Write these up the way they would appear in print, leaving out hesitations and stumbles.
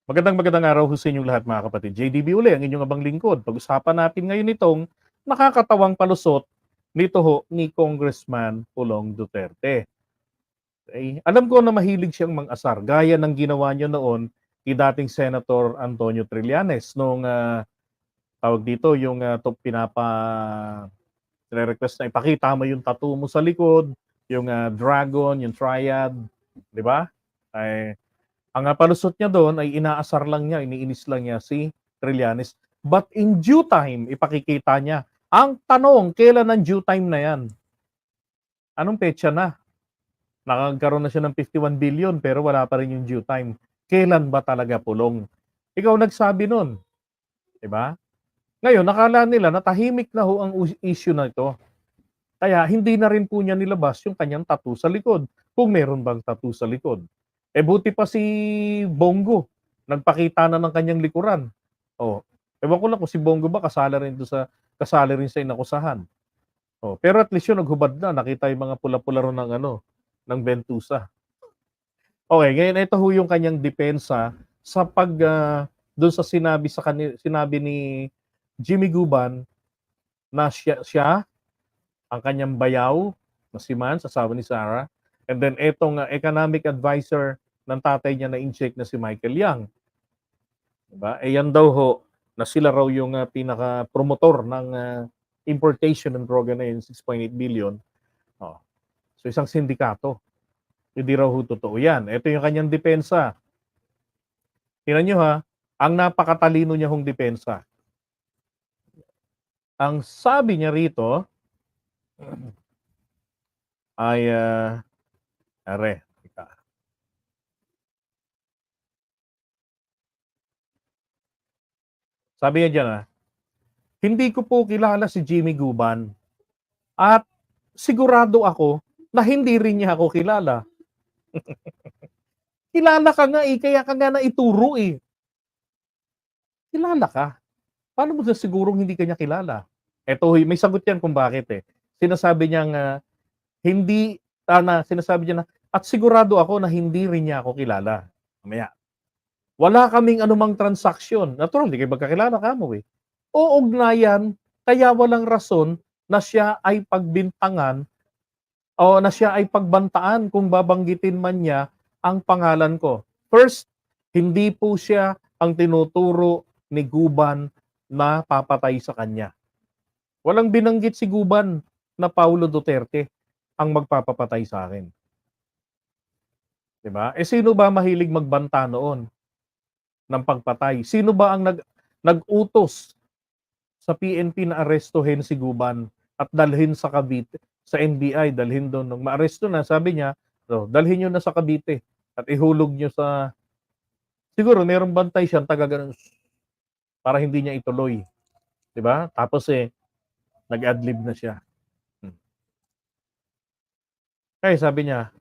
Magandang araw ho sa inyong lahat mga kapatid. JDB uli, ang inyong abang lingkod. Pag-usapan natin ngayon itong nakakatawang palusot nito ho ni Congressman Pulong Duterte. Okay? Alam ko na mahilig siyang mang-asar, gaya ng ginawa niya noon kay dating Senator Antonio Trillanes nung tawag dito, yung request na ipakita mo yung tattoo mo sa likod, yung dragon, yung triad, di ba? Ay, ang palusot niya doon ay inaasar lang niya, iniinis lang niya si Trillanes. But in due time, ipakikita niya. Ang tanong, kailan ang due time na yan? Anong petsa na? Nakagkaroon na siya ng 51 billion pero wala pa rin yung due time. Kailan ba talaga pulong? Ikaw nagsabi nun. Diba? Ngayon, nakala nila na tahimik na ho ang issue na ito. Kaya hindi na rin po niya nilabas yung kanyang tattoo sa likod. Kung meron bang tattoo sa likod. Eh buti pa si Bongo, nagpakita na ng kanyang likuran. Oh, ewan ko lang kung si Bongo ba kasali rin sa inakusahan. Oh, pero at least yun naghubad na, nakita yung mga pula-pula ron ng ng Bentusa. Okay, ngayon ito ho yung kanyang depensa sa doon sa sinabi ni Jimmy Guban na siya ang kanyang bayaw na si Mans, asawa ni Sarah, and then etong economic advisor ng tatay niya na in-check na si Michael Yang. Diba? Eh yan daw ho, na sila raw yung pinaka-promotor ng importation ng droga na yun, 6.8 billion. Oh. So isang sindikato. Hindi raw ho totoo yan. Ito yung kanyang depensa. Tingnan nyo ha, ang napakatalino niya hong depensa. Ang sabi niya rito ay sabi niya dyan hindi ko po kilala si Jimmy Guban at sigurado ako na hindi rin niya ako kilala. Kilala ka nga kaya ka nga naituro eh. Kilala ka. Paano mo na sigurong hindi ka niya kilala? Eto, may sagot yan kung bakit eh. Sinasabi niyang sinasabi niya na, at sigurado ako na hindi rin niya ako kilala. Mamaya. Wala kaming anumang transaksyon. Natural, hindi kayo magkakilala ka mo eh. O ugnayan, kaya walang rason na siya ay pagbintangan o na siya ay pagbantaan kung babanggitin man niya ang pangalan ko. First, hindi po siya ang tinuturo ni Guban na papatay sa kanya. Walang binanggit si Guban na Paulo Duterte ang magpapapatay sa akin. Diba? Eh sino ba mahilig magbanta noon ng pagpatay? Sino ba ang nag-utos sa PNP na arestuhin si Guban at dalhin sa Cavite, sa NBI, dalhin doon. Nung maaresto na, sabi niya, dalhin nyo na sa Cavite at ihulog nyo sa, siguro merong bantay siya, taga ganun, para hindi niya ituloy. Diba? Tapos nag-adlib na siya. Kaya sabi niya,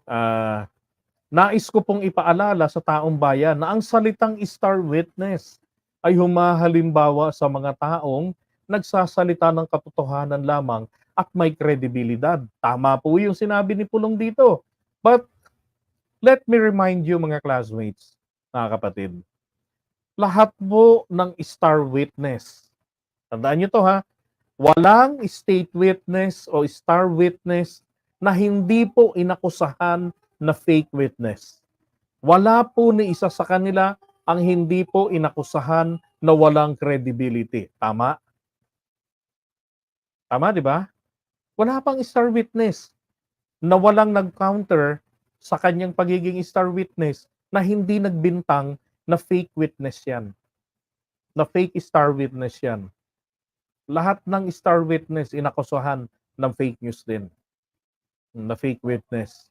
nais ko pong ipaalala sa taong bayan na ang salitang star witness ay humahalimbawa sa mga taong nagsasalita ng katotohanan lamang at may kredibilidad. Tama po yung sinabi ni Pulong dito. But let me remind you mga classmates, mga kapatid, lahat po ng star witness, tandaan nyo to ha, walang state witness o star witness na hindi po inakusahan na fake witness. Wala po ni isa sa kanila ang hindi po inakusahan na walang credibility. Tama? Tama, di ba? Wala pang star witness na walang nag-counter sa kanyang pagiging star witness na hindi nagbintang na fake witness yan. Na fake star witness yan. Lahat ng star witness inakusahan ng fake news din. Na fake witness.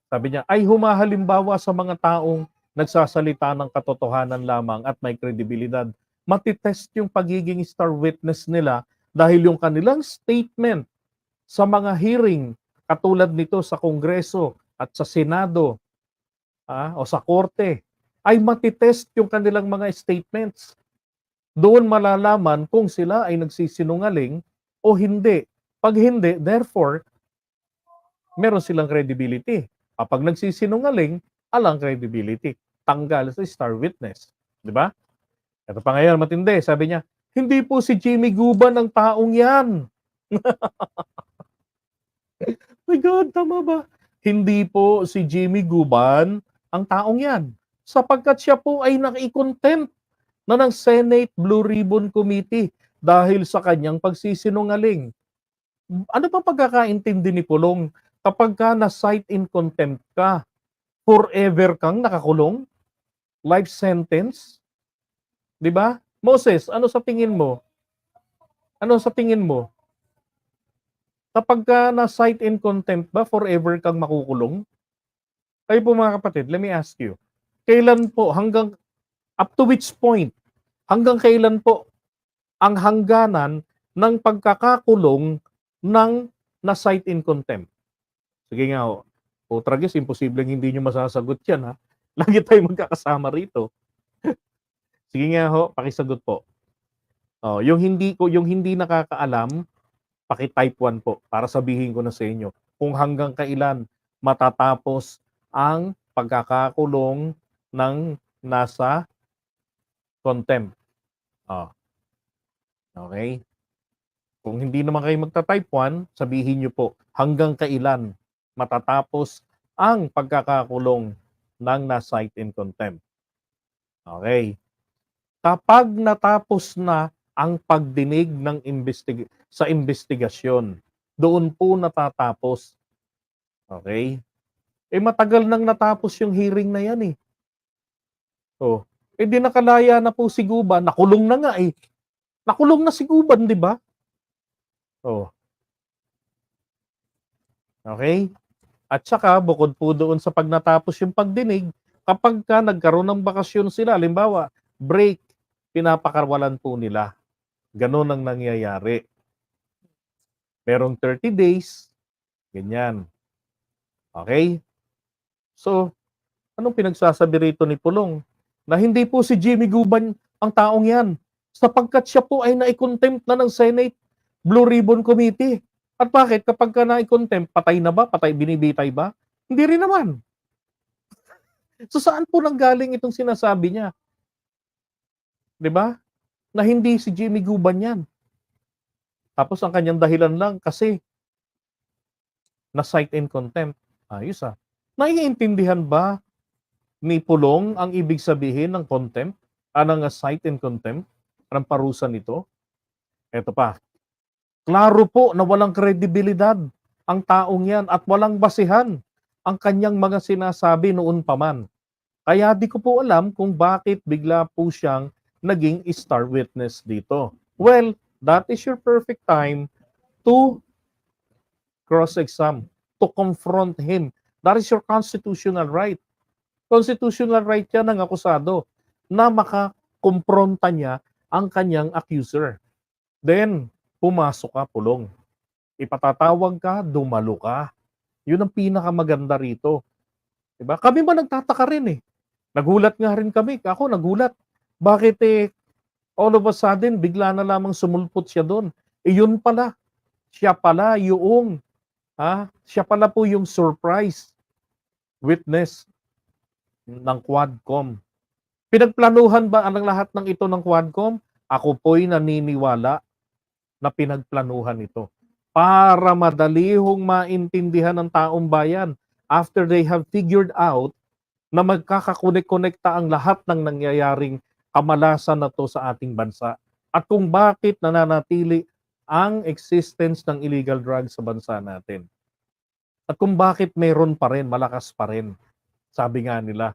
Sabi niya, ay humahalimbawa sa mga taong nagsasalita ng katotohanan lamang at may kredibilidad. Matitest yung pagiging star witness nila dahil yung kanilang statement sa mga hearing katulad nito sa Kongreso at sa Senado o sa Korte ay matitest yung kanilang mga statements. Doon malalaman kung sila ay nagsisinungaling o hindi. Pag hindi, therefore, meron silang credibility. Kapag nagsisinungaling, alang credibility. Tanggal sa star witness. 'Di ba? Ito pa ngayon matindi, sabi niya, "Hindi po si Jimmy Guban ang taong 'yan." My God, tama ba? Hindi po si Jimmy Guban ang taong 'yan, sapagkat siya po ay nai-contempt na ng Senate Blue Ribbon Committee dahil sa kanyang pagsisinungaling. Ano bang pagkakaintindi ni Pulong kapagka na-cite in contempt ka, forever kang nakakulong? Life sentence? 'Di ba? Moses, ano sa tingin mo? Ano sa tingin mo? Kapagka na-cite in contempt ba, forever kang makukulong? Kayo po mga kapatid, let me ask you, kailan po, hanggang up to which point, hanggang kailan po ang hangganan ng pagkakakulong ng na-cite in contempt? Sige nga ho, Putragis, imposibleng hindi nyo masasagot yan ha. Lagi tayo magkakasama rito. Sige nga ho, pakisagot po. Oh, yung hindi nakakaalam, paki-type 1 po para sabihin ko na sa inyo kung hanggang kailan matatapos ang pagkakakulong ng nasa contempt. Oh, okay? Kung hindi naman kayo magta-type 1, sabihin niyo po hanggang kailan matatapos ang pagkakakulong ng na-cite in contempt. Okay. Kapag natapos na ang pagdinig ng sa investigasyon, doon po natatapos. Okay? Eh matagal nang natapos yung hearing na yan eh. Oh, eh di nakalaya na po si Guban, nakulong na nga eh. Nakulong na si Guban, di ba? Oh, okay? At saka bukod po doon sa pag natapos yung pagdinig, kapag ka nagkaroon ng bakasyon sila, halimbawa, break, pinapakawalan po nila. Ganon ang nangyayari. Merong 30 days, ganyan. Okay? So, anong pinagsasabi rito ni Pulong? Na hindi po si Jimmy Guban ang taong yan, sapagkat siya po ay nai-contempt na ng Senate Blue Ribbon Committee. At bakit? Kapag ka nai-contempt, patay na ba? Patay, binibitay ba? Hindi rin naman. So saan po nanggaling itong sinasabi niya? 'Di ba? Na hindi si Jimmy Guban yan. Tapos ang kanyang dahilan lang kasi na-cite in contempt. Ayos ah. Naiintindihan ba ni Pulong ang ibig sabihin ng contempt? Ng cite in contempt? Anong parusa nito? Eto pa. Klaro po na walang kredibilidad ang taong yan at walang basihan ang kanyang mga sinasabi noon pa man. Kaya di ko po alam kung bakit bigla po siyang naging star witness dito. Well, that is your perfect time to cross-exam, to confront him. That is your constitutional right. Constitutional right yan ng akusado na makakompronta niya ang kanyang accuser. Then, pumasok ka, Pulong. Ipatatawag ka, dumalo ka. Yun ang pinakamaganda rito. Diba? Kami ba nagtataka rin eh. Nagulat nga rin kami. Ako nagulat. Bakit all of a sudden, bigla na lamang sumulpot siya doon. Yun pala. Siya pala siya pala po yung surprise witness ng Quadcom. Pinagplanuhan ba ang lahat ng ito ng Quadcom? Ako po'y naniniwala na pinagplanuhan ito para madali hong maintindihan ng taong bayan after they have figured out na magkakakonek-konekta ang lahat ng nangyayaring kamalasan na to sa ating bansa at kung bakit nananatili ang existence ng illegal drugs sa bansa natin. At kung bakit meron pa rin, malakas pa rin. Sabi nga nila.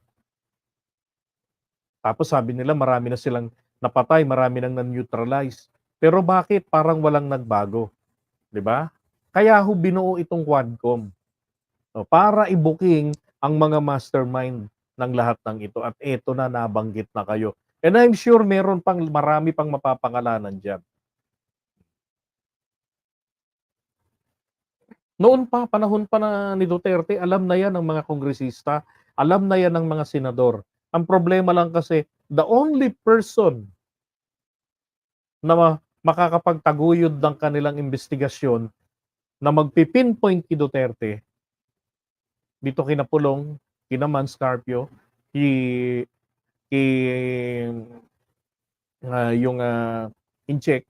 Tapos sabi nila marami na silang napatay, marami nang na-neutralize. Pero bakit parang walang nagbago? 'Di ba? Kaya ho binuo itong Quadcom. Para i-booking ang mga mastermind ng lahat ng ito. At eto na, nabanggit na kayo. And I'm sure meron pang marami pang mapapangalanan dyan. Noon pa, panahon pa na ni Duterte, alam na yan ng mga kongresista, alam na yan ng mga senador. Ang problema lang kasi, the only person na makakapagtaguyod ng kanilang investigasyon na magpipinpoint kay Duterte, dito kina Pulong, kina Manscarpio, kay yung incheck,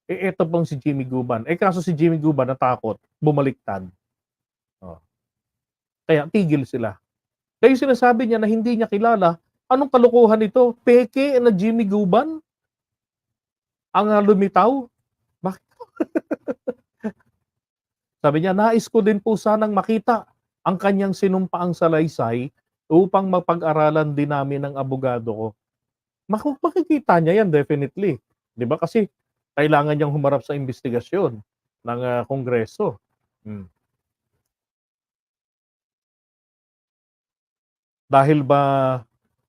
eto pong si Jimmy Guban. Kaso si Jimmy Guban natakot, bumaliktad. Oh, kaya tigil sila. Kaya yung sinasabi niya na hindi niya kilala, anong kalokohan ito? Peke na Jimmy Guban ang lumitaw? Bakit? Sabi niya, nais ko din po sanang makita ang kanyang sinumpaang salaysay upang mapag-aralan din namin ng abogado ko. Makikita niya yan definitely. 'Di ba? Kasi kailangan niyang humarap sa investigasyon ng Kongreso. Hmm. Dahil ba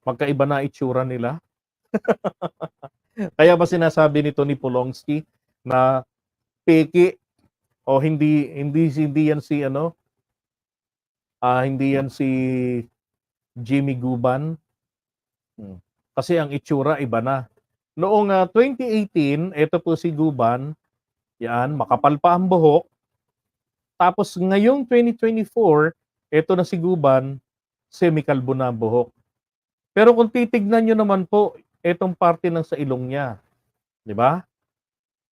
magkaiba na itsura nila? Kaya ba sinasabi nito ni Polonsky na peke o hindi yan si hindi yan si Jimmy Guban? Hmm. Kasi ang itsura iba na. Noong 2018, eto po si Guban, yan, makapal pa ang buhok. Tapos ngayong 2024, eto na si Guban, semi-kalbo na ang buhok. Pero kung titignan niyo naman po, etong parte ng sa ilong niya, 'di ba?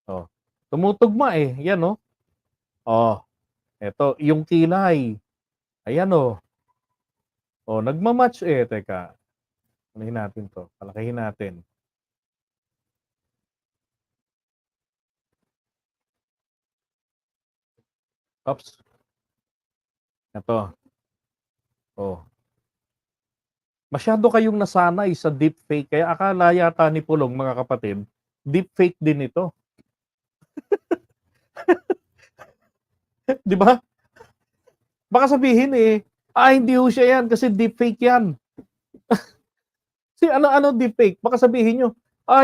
Oh. Tumutugma yan oh. Oh, eto yung kilay. Ayan oh. Oh, nagma-match teka. Anuhin natin 'to, palakihin natin. Oops. Eto. Oh. Masyado kayong nasanay sa deepfake kaya akala yata ni Pulong, mga kapatid, deepfake din ito. 'Di ba? Baka sabihin hindi ho siya yan kasi deepfake yan. Si ano deepfake? Baka sabihin niyo,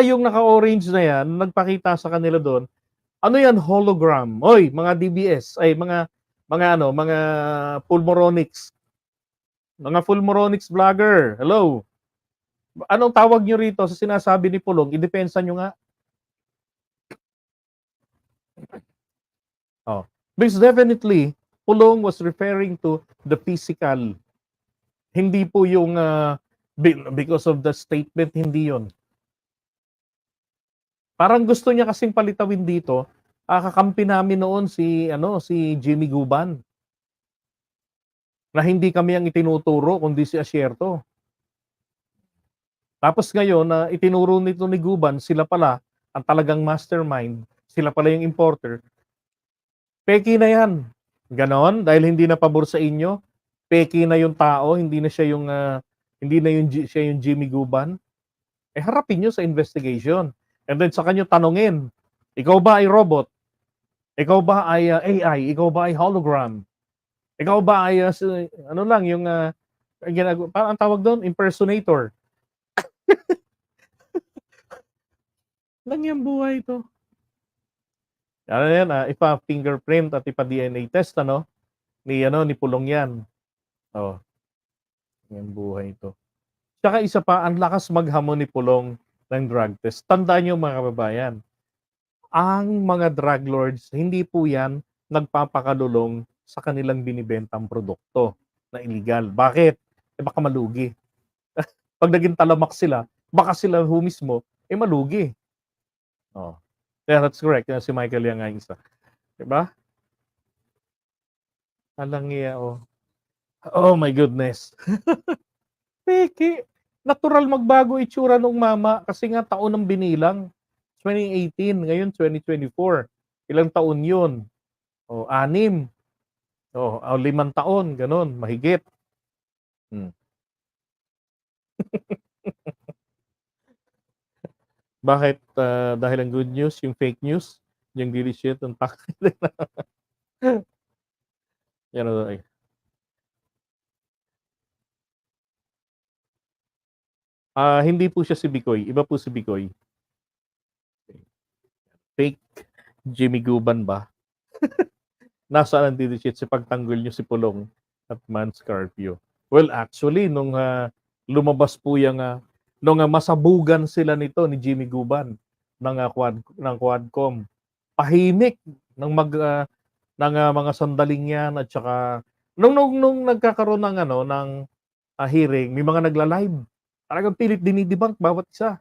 yung naka-orange na yan, nagpakita sa kanila doon, ano yan, hologram. Oy, mga DBS, mga Pulmoronics. Mga Pulmoronics vlogger, hello. Anong tawag niyo rito sa sinasabi ni Pulong? Idepensa niyo nga. Oh. Because definitely, Pulong was referring to the physical. Hindi po yung because of the statement, hindi yon. Parang gusto niya kasing palitawin dito, kakampi namin noon si Jimmy Guban. Na hindi kami ang itinuturo kundi si Asierto. Tapos ngayon na itinuro nito ni Guban, sila pala ang talagang mastermind, sila pala yung importer. Peki na yan. Ganon, dahil hindi na pabor sa inyo, peki na yung tao, hindi na siya yung Jimmy Guban. Harapin nyo sa investigation. And then saka nyo tanungin, ikaw ba ay robot? Ikaw ba ay AI? Ikaw ba ay hologram? Ikaw ba ay ano lang yung parang ang tawag doon, impersonator. Lang yung buhay ito. Ano yan, ipa-fingerprint at ipa-DNA test ni Pulong yan. Oh. Yung buhay ito. Tsaka isa pa, ang lakas maghamon ni Pulong ng drug test. Tandaan niyo mga kababayan, ang mga drug lords, hindi po yan nagpapakalulong sa kanilang binibentang produkto na illegal. Bakit? Baka malugi. Pag naging talamak sila, baka sila mismo, malugi. Oh. Yeah, that's correct. Si Michael yan nga isa. Diba? Alang iya, oh. Oh my goodness. Peke. Natural magbago itsura nung mama kasi nga taon ng binilang. 2018, ngayon 2024. Ilang taon yun? O, 6. O, 5 taon, ganun, mahigit. Bakit? Dahil ang good news, yung fake news, yung delicious, yung yan o. Hindi po siya si Bicoy. Iba po si Bicoy. Fake Jimmy Guban ba? Nasaan ang delicious sa pagtanggol niyo si Pulong at Man Scarpio? Well, actually, nung lumabas po yung nung masabugan sila nito ni Jimmy Guban ng Quadcom, pahimik ng mga sandaling yan at saka nung nagkakaroon ng ng hearing, may mga nagla-live Talagang pilit dinidebunk bawat isa.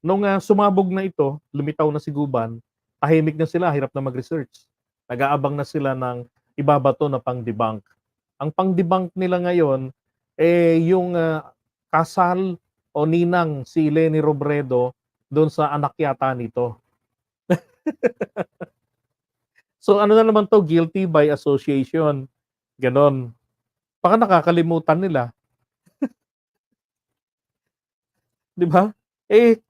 Nung, sumabog na ito, lumitaw na si Guban, tahimik na sila, hirap na mag-research. Nag-aabang na sila ng ibabato na pang-debunk. Ang pang-debunk nila ngayon, yung, kasal o ninang si Leni Robredo do'n sa anak yata nito. So ano na naman 'to, guilty by association, gano'n. Baka nakakalimutan nila, 'di ba? Eh,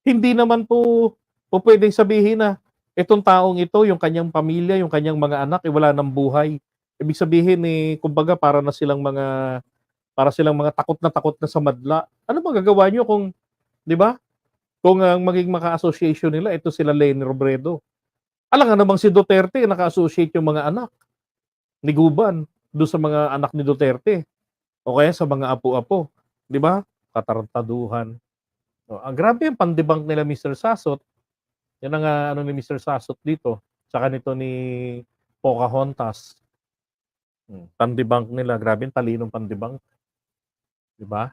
hindi naman po puwedeng sabihin na itong taong ito, yung kanyang pamilya, yung kanyang mga anak, eh, wala ng buhay. Ibig sabihin, eh, kumbaga para silang mga takot na sa madla. Ano bang gagawa niyo kung 'di ba? Kung ang maging maka-association nila ito sila Leni Robredo. Alangan namang si Duterte naka-associate yung mga anak ni Guban dun sa mga anak ni Duterte o kaya sa mga apo-apo, 'di ba? Katarantaduhan. Oh, ang grabe yung pang-debunk nila Mr. Sasot. Yan ang, ano ni Mr. Sasot dito, tsaka nito ni Pocahontas. Pang-debunk nila, grabe ang talinong pang-debunk, 'di ba?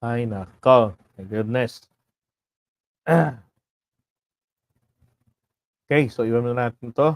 Ay naku, my goodness. Okey, so iwan muna natin 'to.